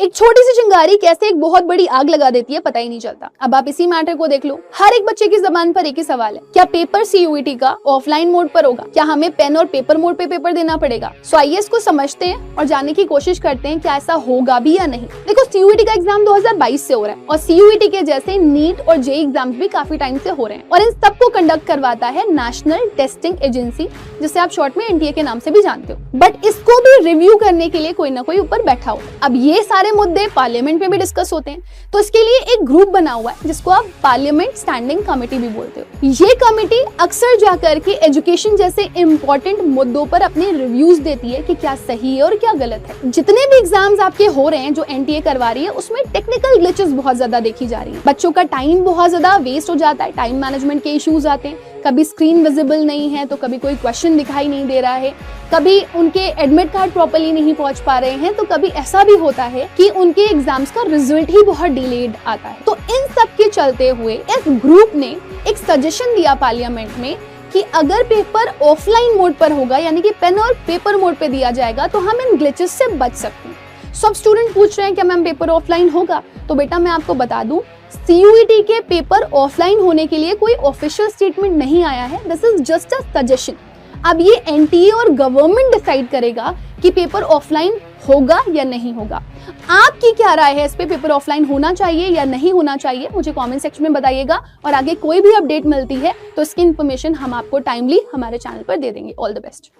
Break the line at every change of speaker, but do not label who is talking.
एक छोटी सी चिंगारी कैसे एक बहुत बड़ी आग लगा देती है पता ही नहीं चलता। अब आप इसी मैटर को देख लो, हर एक बच्चे की जबान पर एक ही सवाल है, क्या पेपर CUET का ऑफलाइन मोड पर होगा? क्या हमें पेन और पेपर मोड पे पेपर देना पड़ेगा? सो आइए इसको समझते हैं और जानने की कोशिश करते हैं क्या ऐसा होगा भी या नहीं। देखो, CUET का एग्जाम 2022 से हो रहा है और CUET के जैसे नीट और JEE एग्जाम भी काफी टाइम से हो रहे हैं और इन सबको कंडक्ट करवाता है नेशनल टेस्टिंग एजेंसी, जिसे आप शॉर्ट में NTA के नाम से भी जानते हो। बट इसको भी रिव्यू करने के लिए कोई ना कोई ऊपर बैठा हो। अब ये सारे मुद्दे पार्लियामेंट में भी डिस्कस होते हैं, तो इसके लिए एक ग्रुप बना हुआ है जिसको आप पार्लियामेंट स्टैंडिंग कमेटी भी बोलते हो। ये कमेटी अक्सर जाकर के एजुकेशन जैसे इंपॉर्टेंट मुद्दों पर अपने रिव्यूज देती है कि क्या सही है और क्या गलत है। जितने भी एग्जाम्स आपके हो रहे हैं जो NTA करवा रही है, उसमें टेक्निकल ग्लिचेस बहुत ज्यादा देखी जा रही है। बच्चों का टाइम बहुत ज्यादा वेस्ट हो जाता है, टाइम मैनेजमेंट के इश्यूज आते हैं, कभी स्क्रीन विजिबल नहीं है तो कभी कोई क्वेश्चन दिखाई नहीं दे रहा है, कभी उनके एडमिट कार्ड प्रॉपर्ली नहीं पहुंच पा रहे हैं, तो कभी ऐसा भी होता है कि उनके एग्जाम्स का रिजल्ट ही बहुत डिलेड आता है। तो इन सब के चलते हुए इस ग्रुप ने एक सजेशन दिया पार्लियामेंट में कि अगर पेपर ऑफलाइन मोड पर होगा, यानी कि पेन और पेपर मोड पे दिया जाएगा, तो हम इन ग्लिचेस से बच सकते हैं। सब स्टूडेंट पूछ रहे हैं कि मैम पेपर ऑफलाइन होगा, तो बेटा मैं आपको बता दूं, CUET के पेपर ऑफलाइन होने के लिए कोई ऑफिशियल स्टेटमेंट नहीं आया है। This is just a suggestion. अब ये NTA और गवर्नमेंट डिसाइड करेगा कि पेपर ऑफलाइन होगा या नहीं होगा। आपकी क्या राय है इस पे, पेपर ऑफलाइन होना चाहिए या नहीं होना चाहिए? मुझे कमेंट सेक्शन में बताइएगा और आगे कोई भी अपडेट मिलती है तो इसकी इन्फॉर्मेशन हम आपको टाइमली हमारे चैनल पर दे देंगे। All the best.